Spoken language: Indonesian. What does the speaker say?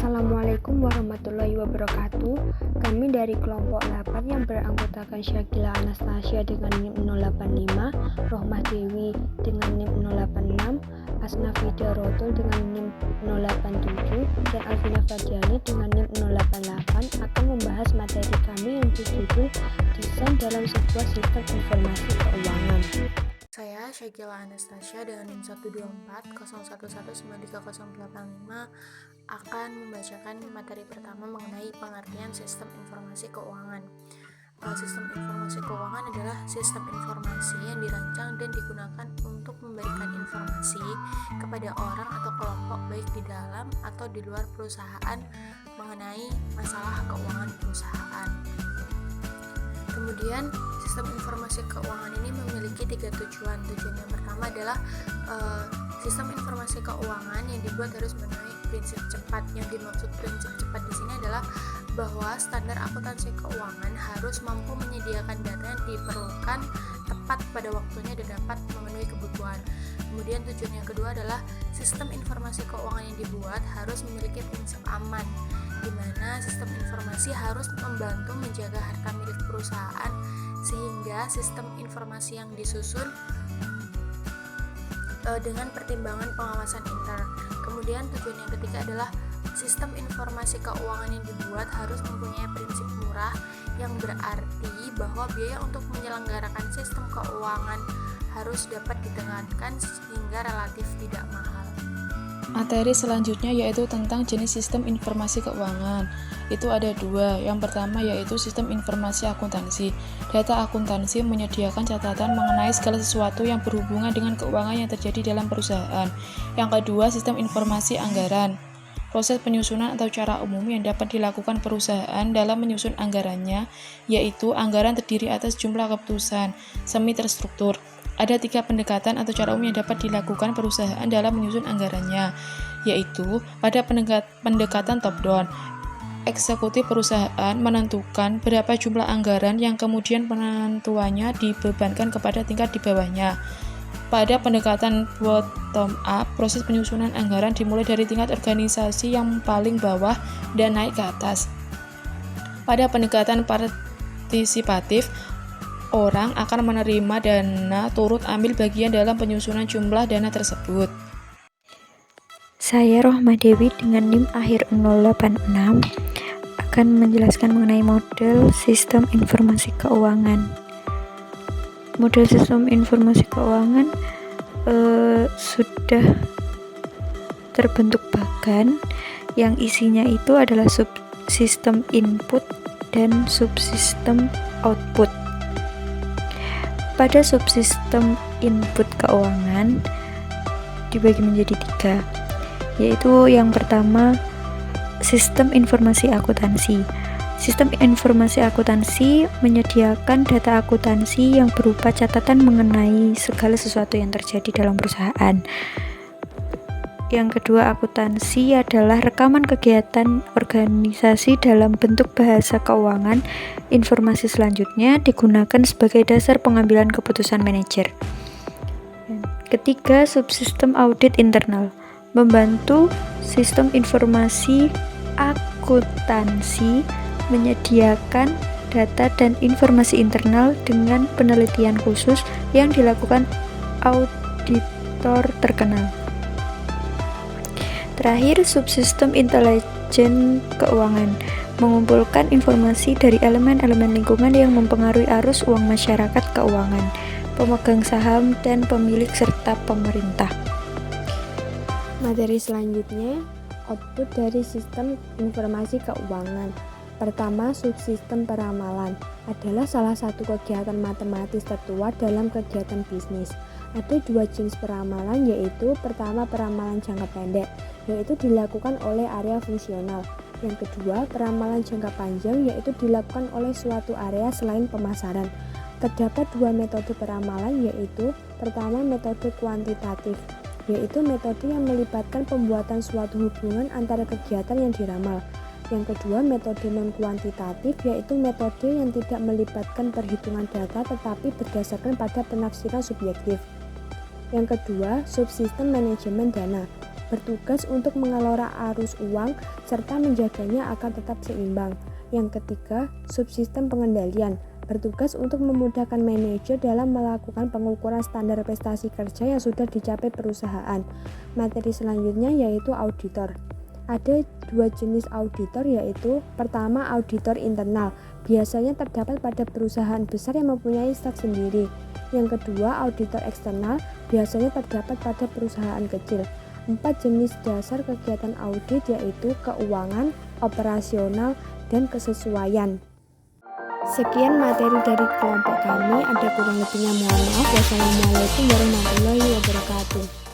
Assalamualaikum warahmatullahi wabarakatuh. Kami dari kelompok 8 yang beranggotakan Syakila Anastasia dengan NIM 085, Rohmah Dewi dengan NIM 086, Asna Fida Rotul dengan NIM 087, dan Alvina Fadjani dengan NIM 088 akan membahas materi kami yang berjudul Desain dalam sebuah sistem informasi keuangan. Saya Syakila Anastasia dengan NIM 12401193085 akan membacakan materi pertama mengenai pengertian sistem informasi keuangan. Sistem informasi keuangan adalah sistem informasi yang dirancang dan digunakan untuk memberikan informasi kepada orang atau kelompok baik di dalam atau di luar perusahaan mengenai masalah keuangan perusahaan. Kemudian sistem informasi keuangan ini memiliki 3 tujuan. Tujuan yang pertama adalah sistem informasi keuangan yang dibuat harus memenuhi prinsip cepat. Yang dimaksud prinsip cepat di sini adalah bahwa standar akuntansi keuangan harus mampu menyediakan data yang diperlukan tepat pada waktunya dan dapat memenuhi kebutuhan. Kemudian tujuan yang kedua adalah sistem informasi keuangan yang dibuat harus memiliki prinsip aman, di mana sistem informasi harus membantu menjaga harta milik perusahaan sehingga sistem informasi yang disusun dengan pertimbangan pengawasan intern. Kemudian tujuan yang ketiga adalah sistem informasi keuangan yang dibuat harus mempunyai prinsip murah, yang berarti bahwa biaya untuk menyelenggarakan sistem keuangan harus dapat ditenganan sehingga relatif tidak mahal. Materi selanjutnya yaitu tentang jenis sistem informasi keuangan. Itu ada 2. Yang pertama yaitu sistem informasi akuntansi. Data akuntansi menyediakan catatan mengenai segala sesuatu yang berhubungan dengan keuangan yang terjadi dalam perusahaan. Yang kedua, sistem informasi anggaran. Proses penyusunan atau cara umum yang dapat dilakukan perusahaan dalam menyusun anggarannya, yaitu anggaran terdiri atas jumlah keputusan semi terstruktur. Ada 3 pendekatan atau cara umum yang dapat dilakukan perusahaan dalam menyusun anggarannya, yaitu pada pendekatan top-down. Eksekutif perusahaan menentukan berapa jumlah anggaran yang kemudian penentuannya dibebankan kepada tingkat di bawahnya. Pada pendekatan bottom-up, proses penyusunan anggaran dimulai dari tingkat organisasi yang paling bawah dan naik ke atas. Pada pendekatan partisipatif, orang akan menerima dana turut ambil bagian dalam penyusunan jumlah dana tersebut. Saya Rohmah Dewi dengan NIM akhir 086 akan menjelaskan mengenai model sistem informasi keuangan. Model sistem informasi keuangan sudah terbentuk bagan yang isinya itu adalah subsistem input dan subsistem output. Pada subsistem input keuangan dibagi menjadi 3, yaitu yang pertama sistem informasi akuntansi. Sistem informasi akuntansi menyediakan data akuntansi yang berupa catatan mengenai segala sesuatu yang terjadi dalam perusahaan. Yang kedua, akuntansi adalah rekaman kegiatan organisasi dalam bentuk bahasa keuangan. Informasi selanjutnya digunakan sebagai dasar pengambilan keputusan manajer. Ketiga, subsistem audit internal membantu sistem informasi akuntansi menyediakan data dan informasi internal dengan penelitian khusus yang dilakukan auditor terkenal. Terakhir, subsistem intelijen keuangan mengumpulkan informasi dari elemen-elemen lingkungan yang mempengaruhi arus uang masyarakat keuangan, pemegang saham, dan pemilik serta pemerintah. Materi selanjutnya, output dari sistem informasi keuangan. Pertama, subsistem peramalan adalah salah satu kegiatan matematis tertua dalam kegiatan bisnis. Ada 2 jenis peramalan, yaitu pertama peramalan jangka pendek, yaitu dilakukan oleh area fungsional. Yang kedua, peramalan jangka panjang, yaitu dilakukan oleh suatu area selain pemasaran. Terdapat 2 metode peramalan, yaitu pertama metode kuantitatif, yaitu metode yang melibatkan pembuatan suatu hubungan antara kegiatan yang diramal. Yang kedua, metode non-kuantitatif, yaitu metode yang tidak melibatkan perhitungan data tetapi berdasarkan pada penafsiran subjektif. Yang kedua, subsistem manajemen dana, bertugas untuk mengelola arus uang serta menjaganya agar tetap seimbang. Yang ketiga, subsistem pengendalian, bertugas untuk memudahkan manajer dalam melakukan pengukuran standar prestasi kerja yang sudah dicapai perusahaan. Materi selanjutnya yaitu auditor. Ada dua jenis auditor, yaitu pertama auditor internal, biasanya terdapat pada perusahaan besar yang mempunyai staf sendiri. Yang kedua auditor eksternal, biasanya terdapat pada perusahaan kecil. 4 jenis dasar kegiatan audit yaitu keuangan, operasional, dan kesesuaian. Sekian materi dari kelompok kami, ada kurang lebihnya mohon maaf. Wassalamualaikum warahmatullahi wabarakatuh.